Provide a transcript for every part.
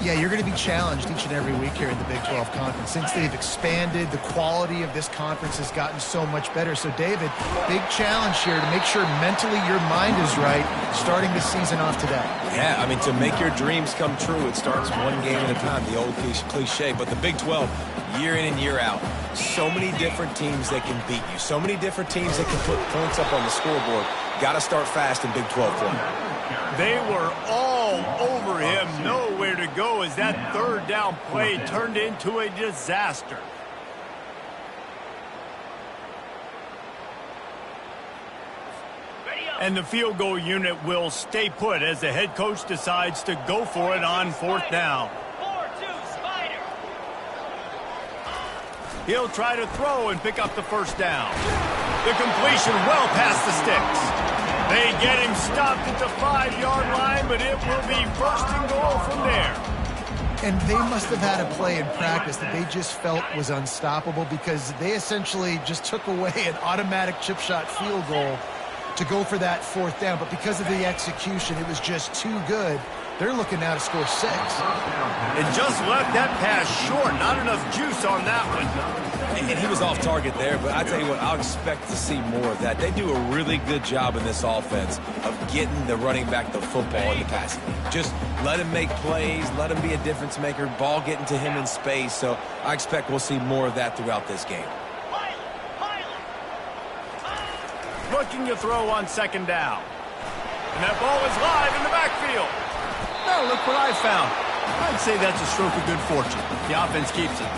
Yeah, you're going to be challenged each and every week here in the Big 12 Conference. Since they've expanded, the quality of this conference has gotten so much better. So, David, big challenge here to make sure mentally your mind is right starting this season off today. Yeah, I mean, to make your dreams come true, it starts one game at a time, the old cliche. But the Big 12, year in and year out, so many different teams that can beat you, so many different teams that can put points up on the scoreboard. Got to start fast in Big 12 play. They were all over him, nowhere to go as that third down play turned into a disaster. And the field goal unit will stay put as the head coach decides to go for it on fourth down. He'll try to throw and pick up the first down. The completion well past the sticks. They get him stopped at the 5-yard line, but it will be first and goal from there. And they must have had a play in practice that they just felt was unstoppable because they essentially just took away an automatic chip shot field goal to go for that fourth down. But because of the execution, it was just too good. They're looking now to score 6. And just left that pass short. Not enough juice on that one. And he was off target there, but I tell you what, I'll expect to see more of that. They do a really good job in this offense of getting the running back the football in the passing game. Just let him make plays, let him be a difference maker, ball getting to him in space. So I expect we'll see more of that throughout this game. Looking to throw on second down. And that ball is live in the backfield. Now look what I found. I'd say that's a stroke of good fortune. The offense keeps it.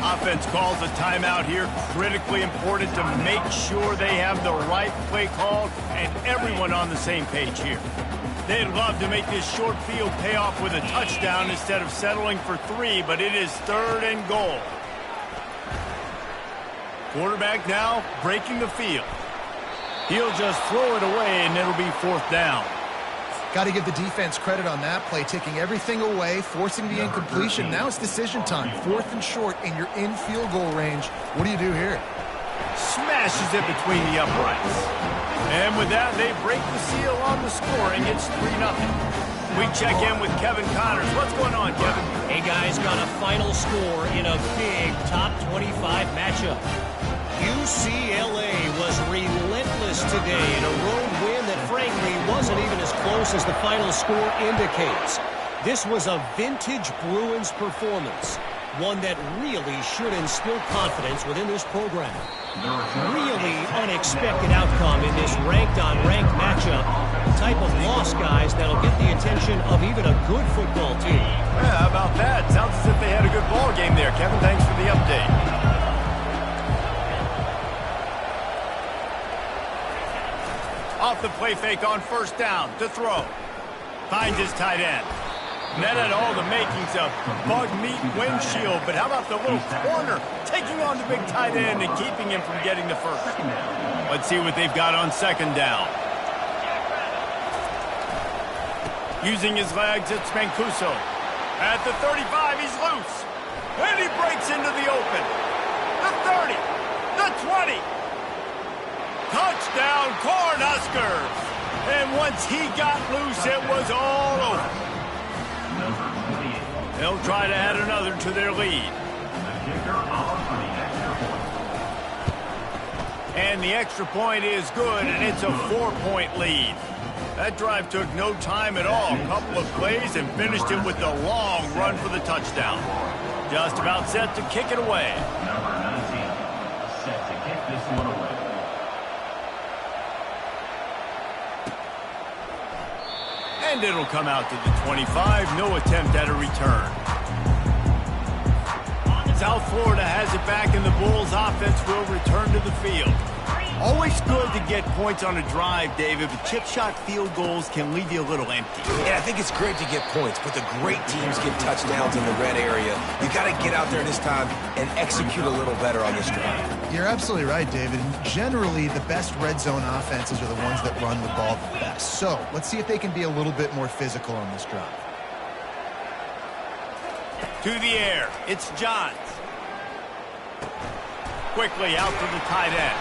Offense calls a timeout here. Critically important to make sure they have the right play called and everyone on the same page here. They'd love to make this short field pay off with a touchdown instead of settling for 3, but it is third and goal. Quarterback now breaking the field. He'll just throw it away, and it'll be fourth down. Got to give the defense credit on that play, taking everything away, forcing the incompletion. Now it's decision time. 4th and short, and you're in field goal range. What do you do here? Smashes it between the uprights. And with that, they break the seal on the scoring. It's 3-0. We check in with Kevin Connors. What's going on, Kevin? Hey, guys, got a final score in a big top 25 matchup. UCLA was relentless today in a road win that frankly wasn't even as close as the final score indicates. This was a vintage Bruins performance, one that really should instill confidence within this program. Really unexpected outcome in this ranked-on-ranked matchup. The type of loss, guys, that'll get the attention of even a good football team. Yeah, how about that? Sounds as if they had a good ball game there. Kevin, thanks for the update. Off the play fake on first down to throw. Finds his tight end. And that had all the makings of bug meat windshield, but how about the little corner taking on the big tight end and keeping him from getting the first? Let's see what they've got on second down. Using his legs, it's Mancuso. At the 35, he's loose. And he breaks into the open. The 30, the 20. Touchdown, Cornhuskers! And once he got loose, it was all over. They'll try to add another to their lead. And the extra point is good, and it's a 4-point lead. That drive took no time at all. A couple of plays and finished it with the long run for the touchdown. Just about set to kick it away. Number 19, set to kick this one away. And it'll come out to the 25. No attempt at a return. South Florida has it back, and the Bulls offense will return to the field. Always good to get points on a drive, David, but chip shot field goals can leave you a little empty. Yeah, I think it's great to get points, but the great teams get touchdowns in the red area. You got to get out there this time and execute a little better on this drive. You're absolutely right, David. And generally, the best red zone offenses are the ones that run the ball the best. So let's see if they can be a little bit more physical on this drive. To the air, it's Johns. Quickly out to the tight end.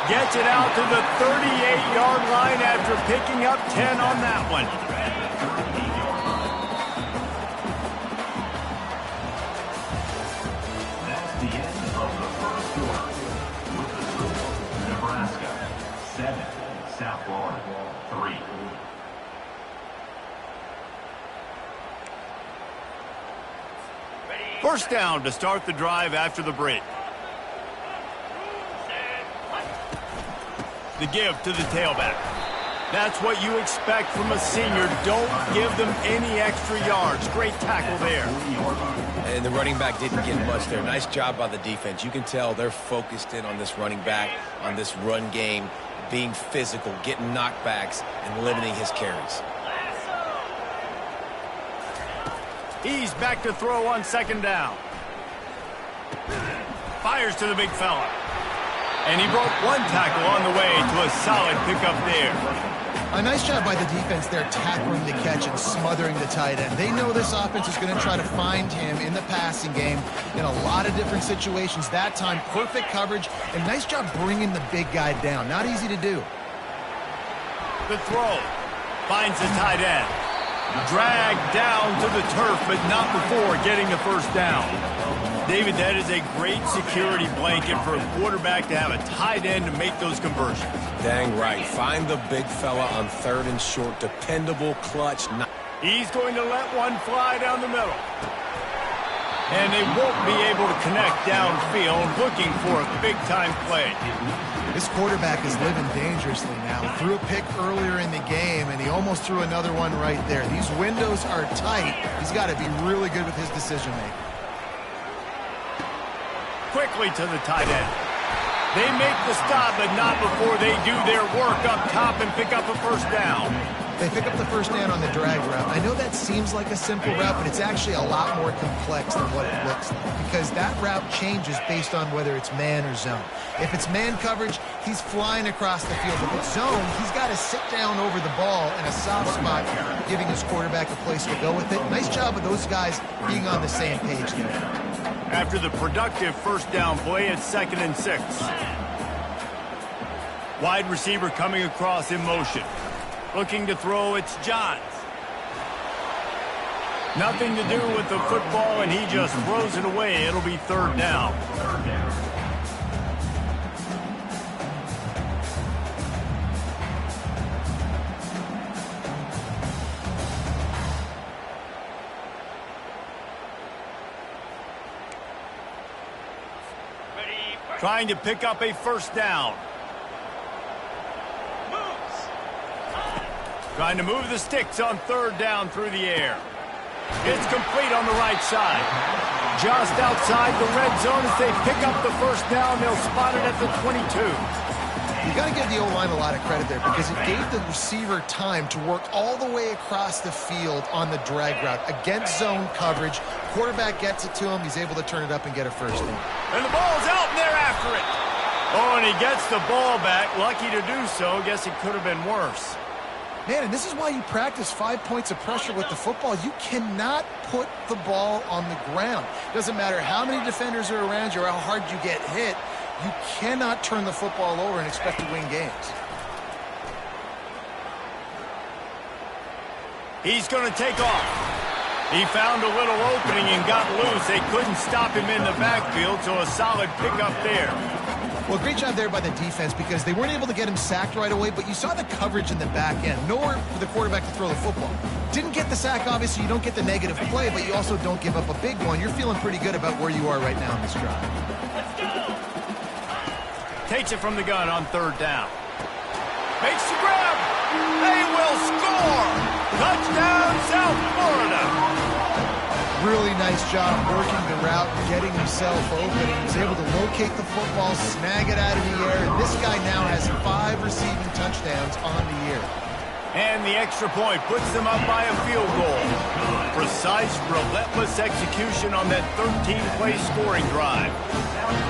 Gets it out to the 38-yard line after picking up 10 on that one. First down to start the drive after the break. The give to the tailback. That's what you expect from a senior. Don't give them any extra yards. Great tackle there. And the running back didn't get much there. Nice job by the defense. You can tell they're focused in on this running back, on this run game, being physical, getting knockbacks, and limiting his carries. He's back to throw on second down. Fires to the big fella. And he broke one tackle on the way to a solid pickup there. A nice job by the defense there, tackling the catch and smothering the tight end. They know this offense is going to try to find him in the passing game in a lot of different situations. That time, perfect coverage, and nice job bringing the big guy down. Not easy to do. The throw finds the tight end. Dragged down to the turf, but not before getting the first down. David, that is a great security blanket for a quarterback to have a tight end to make those conversions. Dang right. Find the big fella on third and short. Dependable, clutch. He's going to let one fly down the middle. And they won't be able to connect downfield, looking for a big-time play. This quarterback is living dangerously now. He threw a pick earlier in the game, and he almost threw another one right there. These windows are tight. He's got to be really good with his decision-making. Quickly to the tight end. They make the stop, but not before they do their work up top and pick up a first down. They pick up the first down on the drag route. I know that seems like a simple route, but it's actually a lot more complex than what it looks like, because that route changes based on whether it's man or zone. If it's man coverage, he's flying across the field. If it's zone, he's got to sit down over the ball in a soft spot, giving his quarterback a place to go with it. Nice job of those guys being on the same page there. After the productive first down play, it's 2nd and 6. Wide receiver coming across in motion. Looking to throw, it's Johns. Nothing to do with the football, and he just throws it away. It'll be 3rd down. Trying to pick up a first down. Trying to move the sticks on 3rd down through the air. It's complete on the right side. Just outside the red zone as they pick up the first down. They'll spot it at the 22. You got to give the O-line a lot of credit there, because it gave the receiver time to work all the way across the field on the drag route against zone coverage. Quarterback gets it to him. He's able to turn it up and get a first down. And the ball's out, and they're after it. Oh, and he gets the ball back. Lucky to do so. Guess it could have been worse. Man, and this is why you practice 5 points of pressure with the football. You cannot put the ball on the ground. Doesn't matter how many defenders are around you or how hard you get hit. You cannot turn the football over and expect to win games. He's going to take off. He found a little opening and got loose. They couldn't stop him in the backfield, so a solid pickup there. Well, great job there by the defense, because they weren't able to get him sacked right away, but you saw the coverage in the back end. Nowhere for the quarterback to throw the football. Didn't get the sack, obviously. You don't get the negative play, but you also don't give up a big one. You're feeling pretty good about where you are right now in this drive. Takes it from the gun on 3rd down. Makes the grab. They will score. Touchdown, South Florida. Really nice job working the route, getting himself open. He was able to locate the football, snag it out of the air, and this guy now has 5 receiving touchdowns on the year. And the extra point puts them up by a field goal. Precise, relentless execution on that 13-play scoring drive.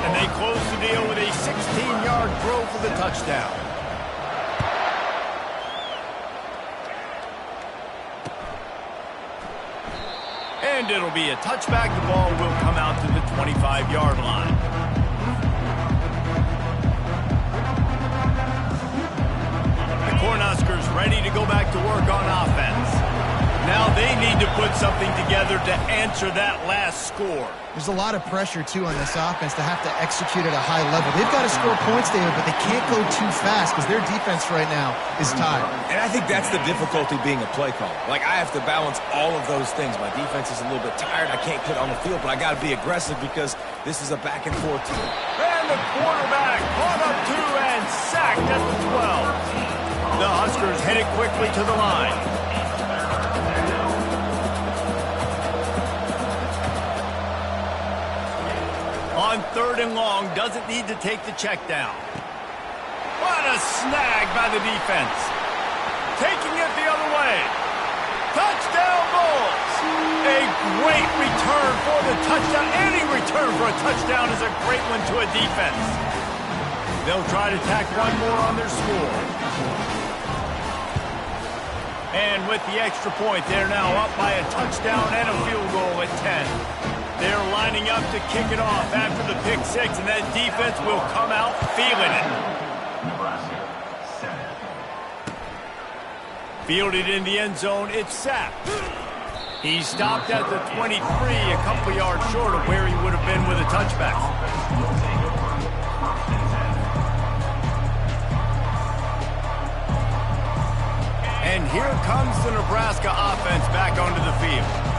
And they close the deal with a 16-yard throw for the touchdown. And it'll be a touchback. The ball will come out to the 25-yard line. The Cornhuskers ready to go back to work on offense. Now they need to put something together to answer that last score. There's a lot of pressure, too, on this offense to have to execute at a high level. They've got to score points, David, but they can't go too fast because their defense right now is tired. And I think that's the difficulty being a play caller. Like, I have to balance all of those things. My defense is a little bit tired. I can't put it on the field, but I got to be aggressive because this is a back-and-forth team. And the quarterback caught up to and sacked at the 12. The Huskers headed quickly to the line. On 3rd and long, doesn't need to take the check down. What a snag by the defense. Taking it the other way. Touchdown Bulls. A great return for the touchdown. Any return for a touchdown is a great one to a defense. They'll try to tack one more on their score. And with the extra point, they're now up by a touchdown and a field goal at 10. They're lining up to kick it off after the pick six, and that defense will come out feeling it. Nebraska, set. Fielded in the end zone, it's sacked. He stopped at the 23, a couple yards short of where he would have been with a touchback. And here comes the Nebraska offense back onto the field.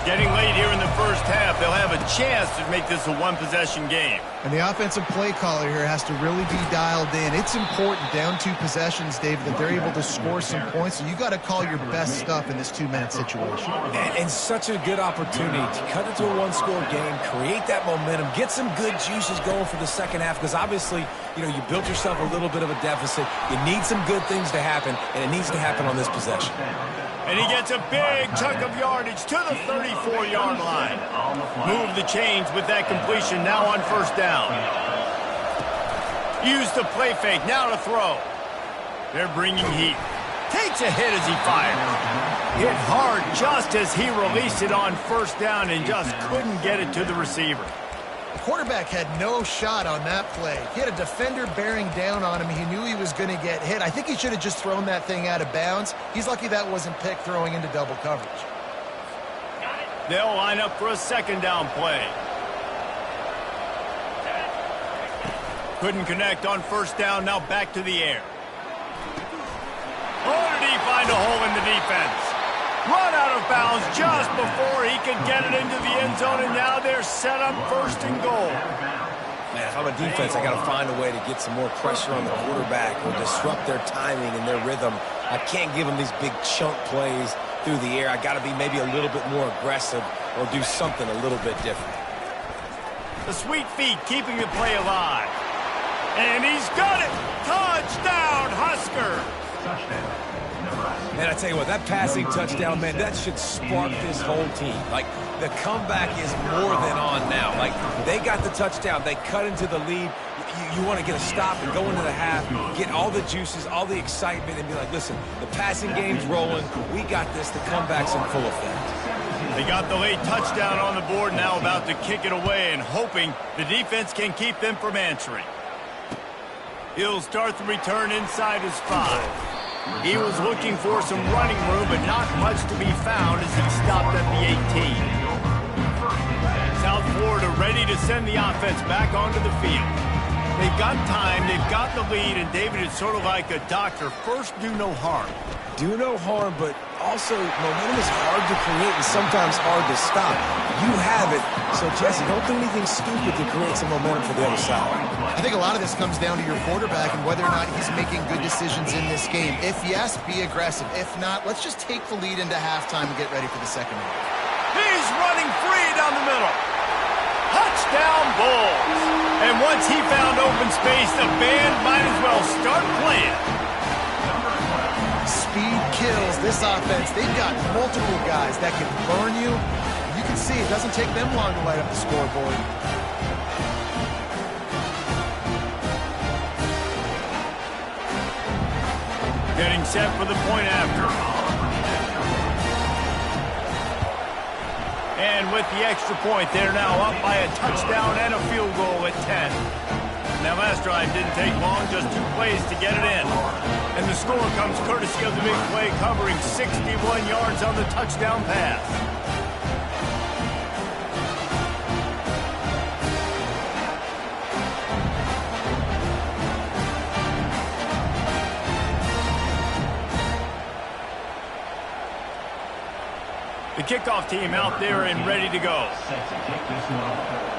Getting late here in the first half, they'll have a chance to make this a one-possession game. And the offensive play caller here has to really be dialed in. It's important, down 2 possessions, David, that they're able to score some points. So you got to call your best stuff in this 2-minute situation. And such a good opportunity to cut it to a one-score game, create that momentum, get some good juices going for the second half, because obviously, you know, you built yourself a little bit of a deficit. You need some good things to happen, and it needs to happen on this possession. And he gets a big chunk of yardage to the 34-yard line. Move the chains with that completion now on 1st down. Use the play fake, now to throw. They're bringing heat. Takes a hit as he fires. Hit hard just as he released it on 1st down and just couldn't get it to the receiver. The quarterback had no shot on that play. He had a defender bearing down on him. He knew he was going to get hit. I think he should have just thrown that thing out of bounds. He's lucky that wasn't picked throwing into double coverage. They'll line up for a 2nd down play. Couldn't connect on 1st down, now back to the air. Oh, did he find a hole in the defense? Run out of bounds just before he could get it into the end zone, and now they're set up 1st and goal. Man, if I'm a defense, I got to find a way to get some more pressure on the quarterback or disrupt their timing and their rhythm. I can't give them these big chunk plays through the air. I got to be maybe a little bit more aggressive or do something a little bit different. The sweet feet keeping the play alive. And he's got it! Touchdown, Husker! Touchdown. Man, I tell you what, that passing touchdown, man, that should spark this whole team. Like, the comeback is more than on now. Like, they got the touchdown. They cut into the lead. You want to get a stop and go into the half, get all the juices, all the excitement, and be like, listen, the passing game's rolling. We got this. The comeback's in full effect. They got the late touchdown on the board, now about to kick it away and hoping the defense can keep them from answering. He'll start the return inside his 5. He was looking for some running room, but not much to be found as he stopped at the 18. South Florida ready to send the offense back onto the field. They've got time, they've got the lead, and David, it's sort of like a doctor. First, do no harm. Do no harm, but also momentum is hard to create and sometimes hard to stop. You have it, so Jesse, don't do anything stupid to create some momentum for the other side. I think a lot of this comes down to your quarterback and whether or not he's making good decisions in this game. If yes, be aggressive. If not, let's just take the lead into halftime and get ready for the second half. He's running free down the middle. Touchdown Bulls. And once he found open space, the band might as well start playing. Speed kills this offense. They've got multiple guys that can burn you. You can see it doesn't take them long to light up the scoreboard. Getting set for the point after. And with the extra point, they're now up by a touchdown and a field goal at 10. That last drive didn't take long, just 2 plays to get it in. And the score comes courtesy of the big play covering 61 yards on the touchdown pass. The kickoff team out there and ready to go. Set to kick this one off.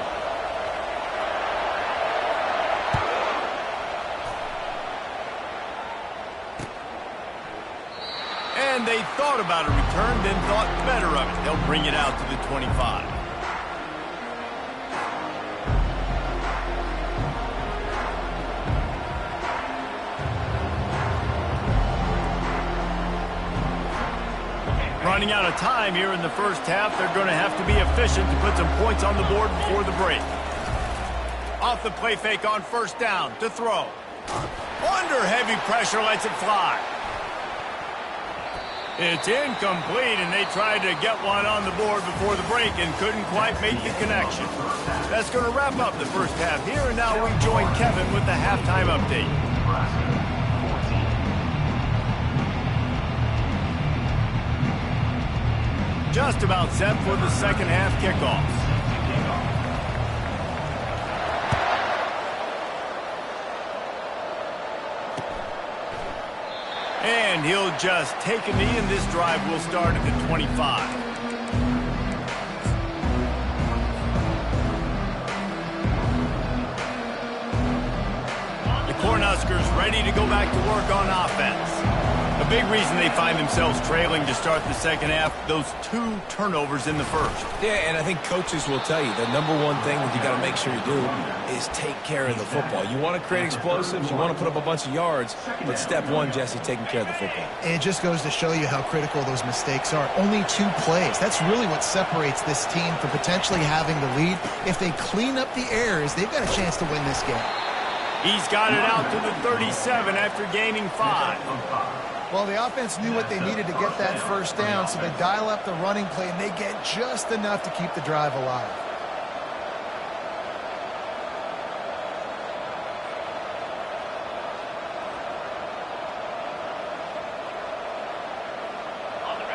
And they thought about a return, then thought better of it. They'll bring it out to the 25. Running out of time here in the first half. They're going to have to be efficient to put some points on the board before the break. Off the play fake on first down to throw. Under heavy pressure, lets it fly. It's incomplete, and they tried to get one on the board before the break and couldn't quite make the connection. That's going to wrap up the first half here, and now we join Kevin with the halftime update. Just about set for the second half kickoffs. And he'll just take a knee, and this drive will start at the 25. The Cornhuskers ready to go back to work on offense. A big reason they find themselves trailing to start the second half, those 2 turnovers in the first. Yeah, and I think coaches will tell you the number one thing that you got to make sure you do is take care of the football. You want to create explosives, you want to put up a bunch of yards, but step one, Jesse, taking care of the football. And it just goes to show you how critical those mistakes are. Only 2 plays. That's really what separates this team from potentially having the lead. If they clean up the errors, they've got a chance to win this game. He's got it out to the 37 after gaining 5. Well, the offense knew what they needed to get that first down, so they dial up the running play, and they get just enough to keep the drive alive.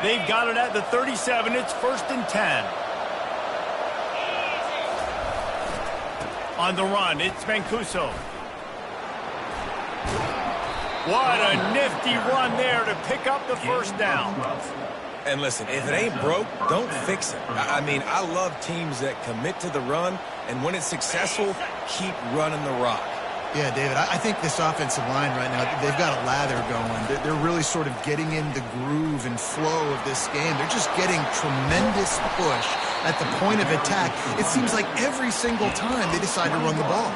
They've got it at the 37. It's 1st and 10. On the run, it's Mancuso. What a nifty run there to pick up the first down. And listen, if it ain't broke, don't fix it. I mean, I love teams that commit to the run, and when it's successful, keep running the rock. Yeah, David, I think this offensive line right now, they've got a lather going. They're really sort of getting in the groove and flow of this game. They're just getting tremendous push at the point of attack. It seems like every single time they decide to run the ball.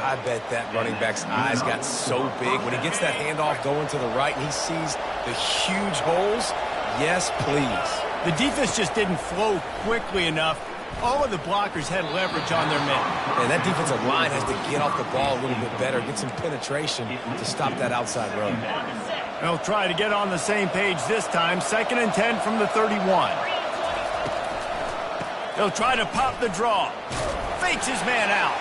I bet that running back's eyes got so big when he gets that handoff going to the right and he sees the huge holes. Yes, please. The defense just didn't flow quickly enough. All of the blockers had leverage on their men. And that defensive line has to get off the ball a little bit better, get some penetration to stop that outside run. They'll try to get on the same page this time. 2nd and 10 from the 31. They'll try to pop the draw. Fakes his man out.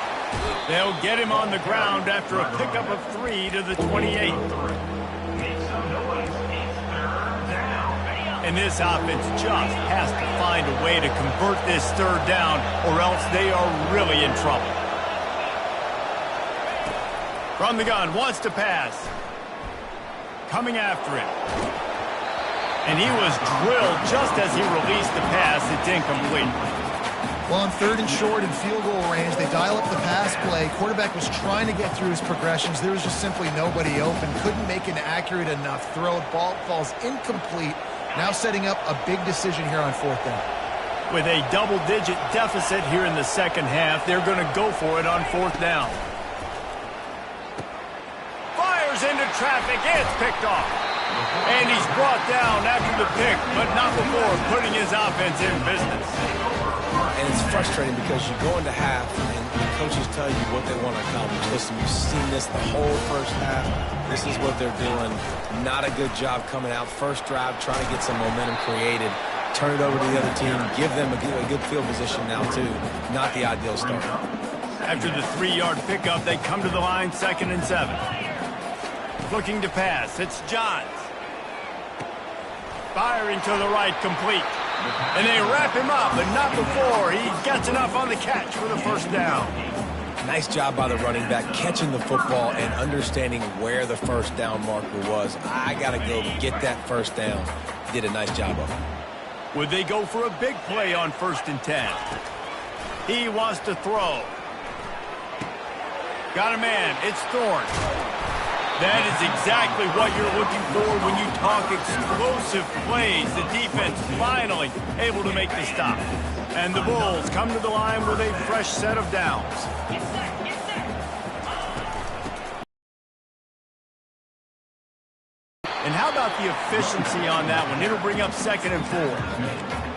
They'll get him on the ground after a pickup of 3 to the 28. And this offense just has to find a way to convert this 3rd down, or else they are really in trouble. From the gun, wants to pass. Coming after it. And he was drilled just as he released the pass. It's incomplete. Well, on 3rd and short and field goal range, they dial up the pass play. Quarterback was trying to get through his progressions. There was just simply nobody open. Couldn't make an accurate enough throw. Ball falls incomplete. Now setting up a big decision here on 4th down. With a double-digit deficit here in the second half, they're going to go for it on 4th down. Fires into traffic. It's picked off. And he's brought down after the pick, but not before putting his offense in business. And it's frustrating because you go into half and the coaches tell you what they want to accomplish. Listen, you've seen this the whole first half. This is what they're doing. Not a good job coming out. First drive, trying to get some momentum created. Turn it over to the other team. Give them a good field position now, too. Not the ideal start. After the 3-yard pickup, they come to the line 2nd and 7. looking to pass. It's Johns. Firing to the right, complete. And they wrap him up, but not before he gets enough on the catch for the first down. Nice job by the running back catching the football and understanding where the first down marker was. I got to go get that first down. Did a nice job of it. Would they go for a big play on 1st and 10? He wants to throw. Got a man. It's Thorne. That is exactly what you're looking for when you talk explosive plays. The defense finally able to make the stop. And the Bulls come to the line with a fresh set of downs. And how about the efficiency on that one? It'll bring up 2nd and 4.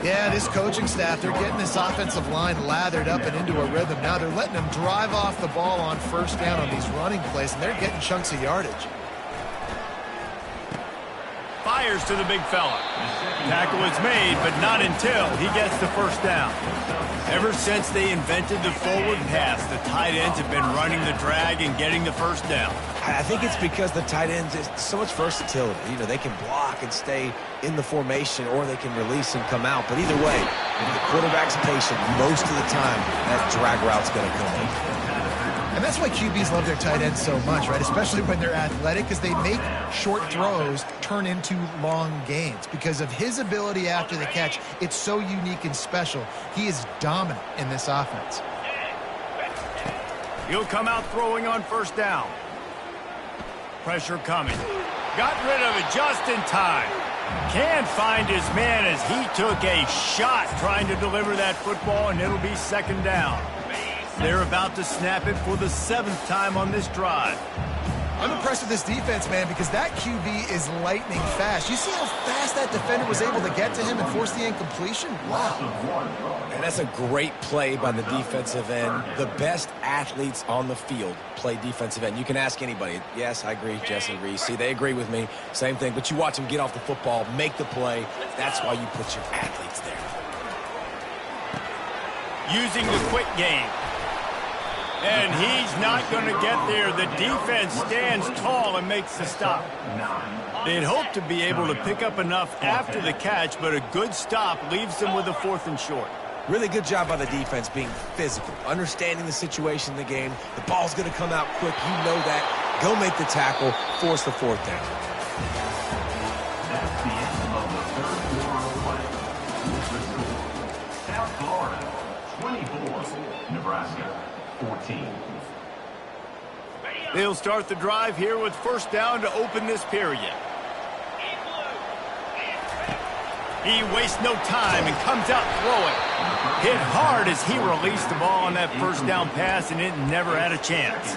Yeah, this coaching staff, they're getting this offensive line lathered up and into a rhythm. Now they're letting them drive off the ball on 1st down on these running plays, and they're getting chunks of yardage. Fires to the big fella. Tackle is made, but not until he gets the first down. Ever since they invented the forward pass, the tight ends have been running the drag and getting the first down. I think it's because the tight ends is so much versatility. You know, they can block and stay in the formation, or they can release and come out. But either way, if the quarterback's patient, most of the time, that drag route's going to come in. And that's why QBs love their tight ends so much, right? Especially when they're athletic, because they make short throws turn into long gains. Because of his ability after the catch, it's so unique and special. He is dominant in this offense. He'll come out throwing on 1st down. Pressure coming. Got rid of it just in time. Can't find his man as he took a shot trying to deliver that football, and it'll be 2nd down. They're about to snap it for the 7th time on this drive. I'm impressed with this defense, man, because that QB is lightning fast. You see how fast that defender was able to get to him and force the incompletion? Wow. And that's a great play by the defensive end. The best athletes on the field play defensive end. You can ask anybody. Yes, I agree, Jesse Reese. See, they agree with me. Same thing. But you watch them get off the football, make the play. That's why you put your athletes there. Using the quick game. And he's not going to get there. The defense stands tall and makes the stop. They'd hope to be able to pick up enough after the catch, but a good stop leaves them with a 4th and short. Really good job by the defense being physical, understanding the situation in the game. The ball's going to come out quick. You know that. Go make the tackle, force the 4th down. That's the end of the 3rd quarter play. South Florida, 24. Nebraska, 14. They'll start the drive here with 1st down to open this period. He wastes no time and comes out throwing. Hit hard as he released the ball on that 1st down pass, and it never had a chance.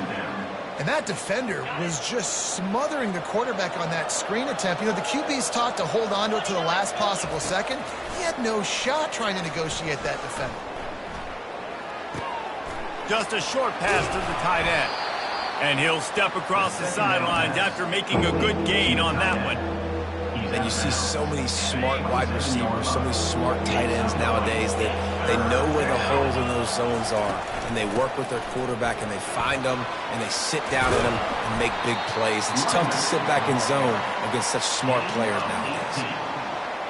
And that defender was just smothering the quarterback on that screen attempt. You know, the QB's taught to hold on to it to the last possible second. He had no shot trying to negotiate that defender. Just a short pass to the tight end. And he'll step across the sidelines after making a good gain on that one. And you see so many smart wide receivers, so many smart tight ends nowadays that they know where the holes in those zones are. And they work with their quarterback, and they find them, and they sit down in them and make big plays. It's tough to sit back in zone against such smart players nowadays.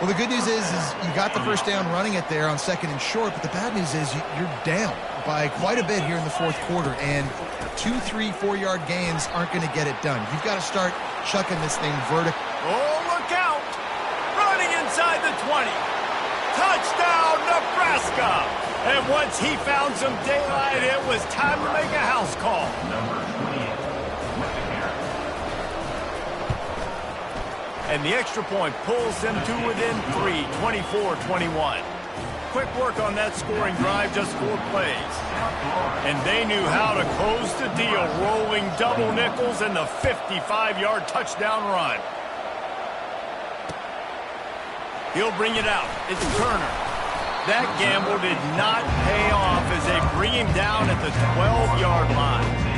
Well, the good news is you got the 1st down running it there on 2nd and short, but the bad news is you're down by quite a bit here in the 4th quarter, and 2, 3, 4-yard gains aren't going to get it done. You've got to start chucking this thing vertical. Oh, look out! Running inside the 20. Touchdown, Nebraska! And once he found some daylight, it was time to make a house call. And the extra point pulls them to within 3, 24-21. Quick work on that scoring drive, just 4 plays. And they knew how to close the deal, rolling double nickels and the 55-yard touchdown run. He'll bring it out. It's Turner. That gamble did not pay off as they bring him down at the 12-yard line.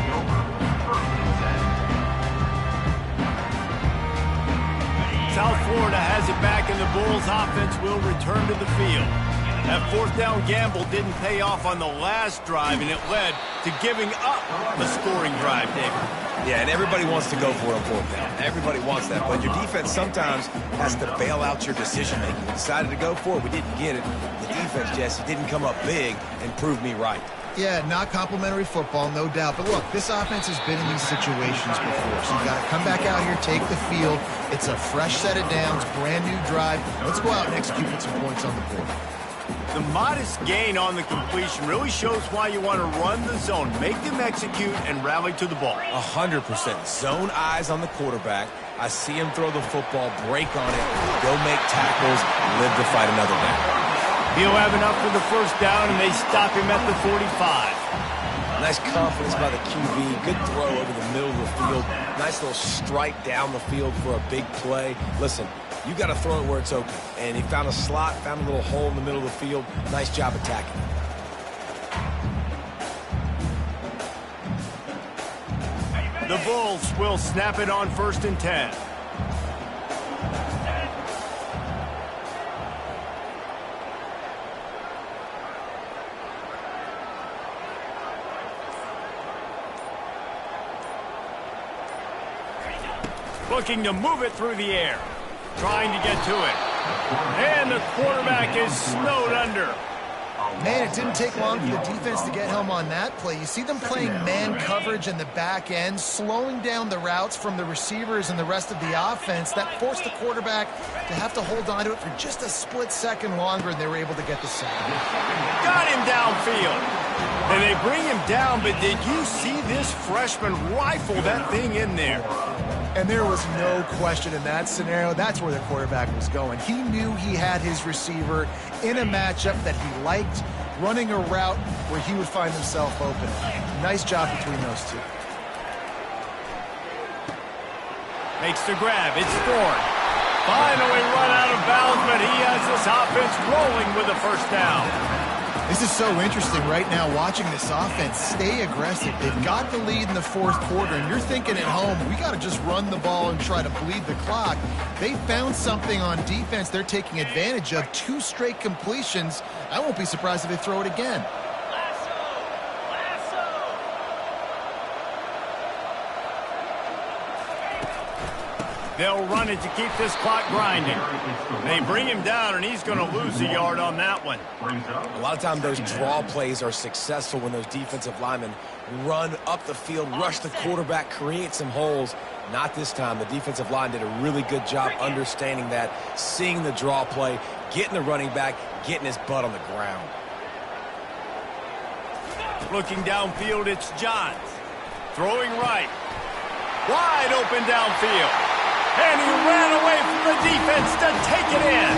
South Florida has it back, and the Bulls offense will return to the field. That fourth down gamble didn't pay off on the last drive, and it led to giving up a scoring drive, David. Yeah, and everybody wants to go for it on fourth down. Everybody wants that. But your defense sometimes has to bail out your decision-making. We decided to go for it. We didn't get it. The defense, Jesse, didn't come up big and prove me right. Yeah, not complimentary football, no doubt. But look, this offense has been in these situations before. So you got to come back out here, take the field. It's a fresh set of downs, brand new drive. Let's go out and execute with some points on the board. The modest gain on the completion really shows why you want to run the zone. Make them execute and rally to the ball. 100%. Zone eyes on the quarterback. I see him throw the football, break on it, go make tackles, live to fight another down. He'll have enough for the first down, and they stop him at the 45. Nice confidence by the QB. Good throw over the middle of the field. Nice little strike down the field for a big play. Listen, you got to throw it where it's open. And he found a slot, found a little hole in the middle of the field. Nice job attacking. The Bulls will snap it on 1st and 10. Looking to move it through the air. Trying to get to it. And the quarterback is snowed under. Man, it didn't take long for the defense to get home on that play. You see them playing man coverage in the back end, slowing down the routes from the receivers and the rest of the offense. That forced the quarterback to have to hold on to it for just a split second longer, and they were able to get the sack. Got him downfield. And they bring him down, but did you see this freshman rifle that thing in there? And there was no question in that scenario. That's where the quarterback was going. He knew he had his receiver in a matchup that he liked, running a route where he would find himself open. Nice job between those two. Makes the grab. It's Ford. Finally run out of bounds, but he has this offense rolling with a first down. This is so interesting right now, watching this offense stay aggressive. They've got the lead in the fourth quarter, and you're thinking at home, we got to just run the ball and try to bleed the clock. They found something on defense they're taking advantage of. 2 straight completions. I won't be surprised if they throw it again. They'll run it to keep this clock grinding. They bring him down, and he's going to lose a yard on that one. A lot of times those draw plays are successful when those defensive linemen run up the field, rush the quarterback, create some holes. Not this time. The defensive line did a really good job understanding that, seeing the draw play, getting the running back, getting his butt on the ground. Looking downfield, it's Johns. Throwing right. Wide open downfield. And he ran away from the defense to take it in.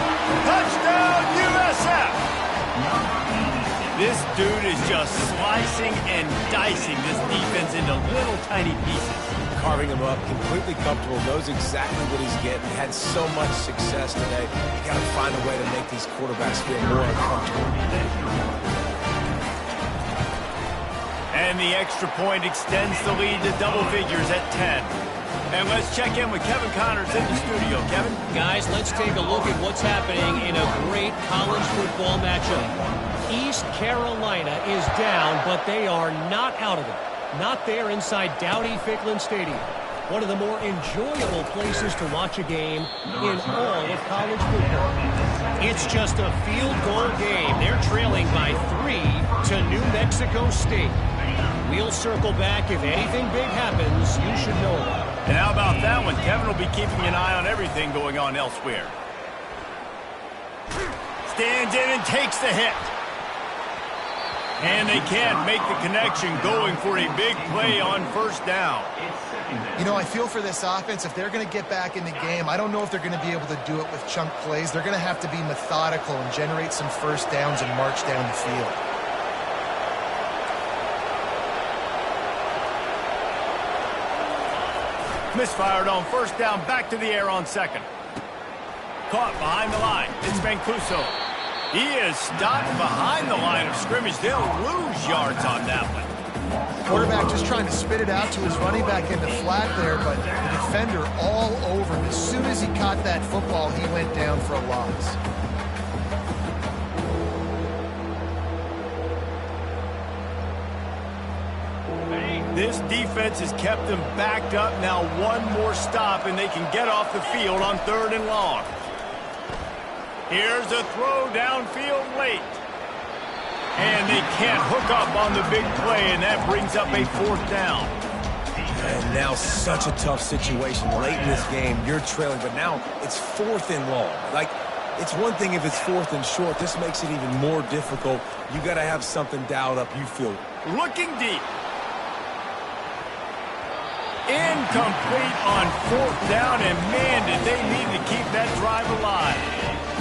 Touchdown, USF! This dude is just slicing and dicing this defense into little tiny pieces. Carving him up, completely comfortable, knows exactly what he's getting, had so much success today. You got to find a way to make these quarterbacks feel more uncomfortable. And the extra point extends the lead to double figures at 10. And let's check in with Kevin Connors in the studio. Kevin? Guys, let's take a look at what's happening in a great college football matchup. East Carolina is down, but they are not out of it. Not there inside Dowdy-Ficklin Stadium. One of the more enjoyable places to watch a game in all of college football. It's just a field goal game. They're trailing by 3 to New Mexico State. We'll circle back. If anything big happens, you should know about it. And how about that one? Kevin will be keeping an eye on everything going on elsewhere. Stands in and takes the hit. And they can't make the connection, going for a big play on first down. You know, I feel for this offense, if they're going to get back in the game, I don't know if they're going to be able to do it with chunk plays. They're going to have to be methodical and generate some first downs and march down the field. Misfired on first down, back to the air on second. Caught behind the line. It's Mancuso. He is stopped behind the line of scrimmage. They'll lose yards on that one. Quarterback just trying to spit it out to his running back in the flat there, but the defender all over him. As soon as he caught that football, he went down for a loss. This defense has kept them backed up. Now one more stop, and they can get off the field on 3rd and long. Here's a throw downfield late. And they can't hook up on the big play, and that brings up a 4th down. And now such a tough situation. Late in this game, you're trailing, but now it's 4th and long. Like, it's one thing if it's 4th and short. This makes it even more difficult. You got to have something dialed up, you feel. Looking deep. Incomplete on 4th down, and man, did they need to keep that drive alive.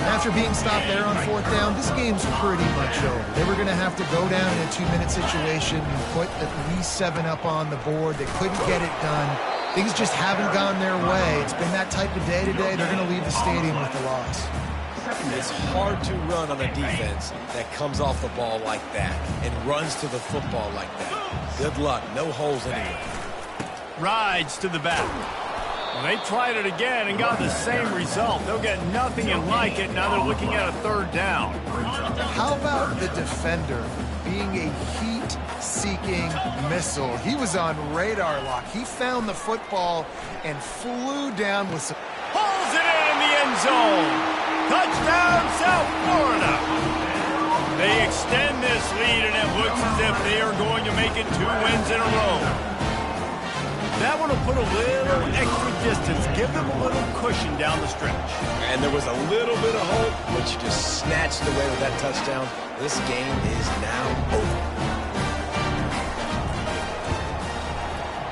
After being stopped there on 4th down, this game's pretty much over. They were going to have to go down in a 2-minute situation and put at least 7 up on the board. They couldn't get it done. Things just haven't gone their way. It's been that type of day today. They're going to leave the stadium with the loss. It's hard to run on a defense that comes off the ball like that and runs to the football like that. Good luck. No holes anywhere. Rides to the back. Well, they tried it again and got the same result. They'll get nothing and like it. Now they're looking at a 3rd down. How about the defender being a heat-seeking missile? He was on radar lock. He found the football and flew down with some... Pulls it in the end zone. Touchdown, South Florida. They extend this lead, and it looks as if they are going to make it 2 wins in a row. That one will put a little extra distance, give them a little cushion down the stretch. And there was a little bit of hope, but you just snatched away with that touchdown. This game is now over.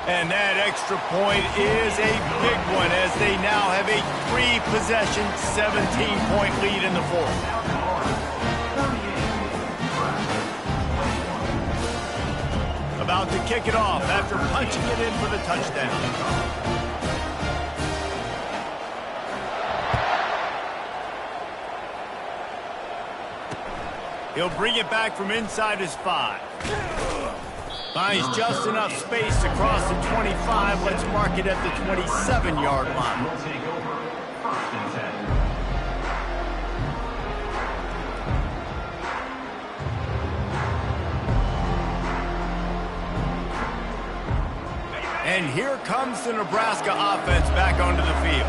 And that extra point is a big one, as they now have a 3-possession, 17-point lead in the 4th. About to kick it off after punching it in for the touchdown. He'll bring it back from inside his 5. Finds just enough space to cross the 25. Let's mark it at the 27-yard line. Will take over 1st and 10. And here comes the Nebraska offense back onto the field.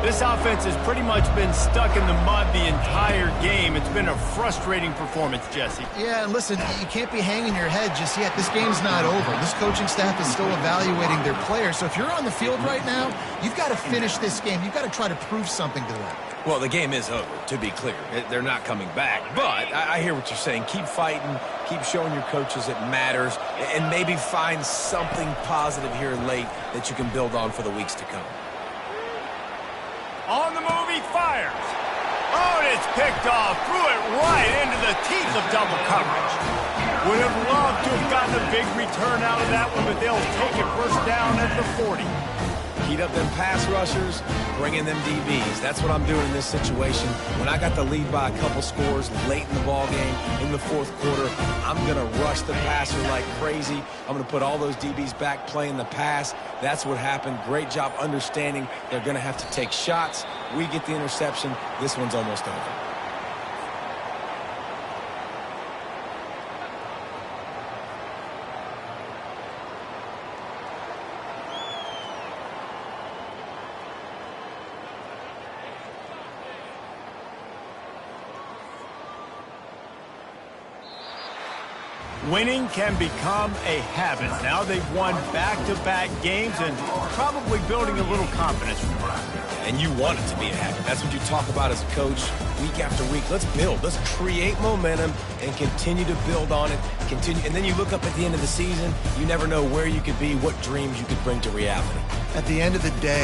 This offense has pretty much been stuck in the mud the entire game. It's been a frustrating performance, Jesse. Yeah, and listen, you can't be hanging your head just yet. This game's not over. This coaching staff is still evaluating their players. So if you're on the field right now, you've got to finish this game. You've got to try to prove something to them. Well, the game is over, to be clear. They're not coming back. But I hear what you're saying. Keep fighting. Keep showing your coaches it matters. And maybe find something positive here late that you can build on for the weeks to come. On the move, he fires. Oh, and it's picked off. Threw it right into the teeth of double coverage. Would have loved to have gotten a big return out of that one, but they'll take it 1st down at the 40. Heat up them pass rushers, bring in them DBs. That's what I'm doing in this situation. When I got the lead by a couple scores late in the ball game, in the 4th quarter, I'm going to rush the passer like crazy. I'm going to put all those DBs back playing the pass. That's what happened. Great job understanding they're going to have to take shots. We get the interception. This one's almost over. Winning can become a habit. Now they've won back-to-back games and probably building a little confidence from that. And you want it to be a habit. That's what you talk about as a coach week after week. Let's build. Let's create momentum and continue to build on it. And then you look up at the end of the season, you never know where you could be, what dreams you could bring to reality. At the end of the day,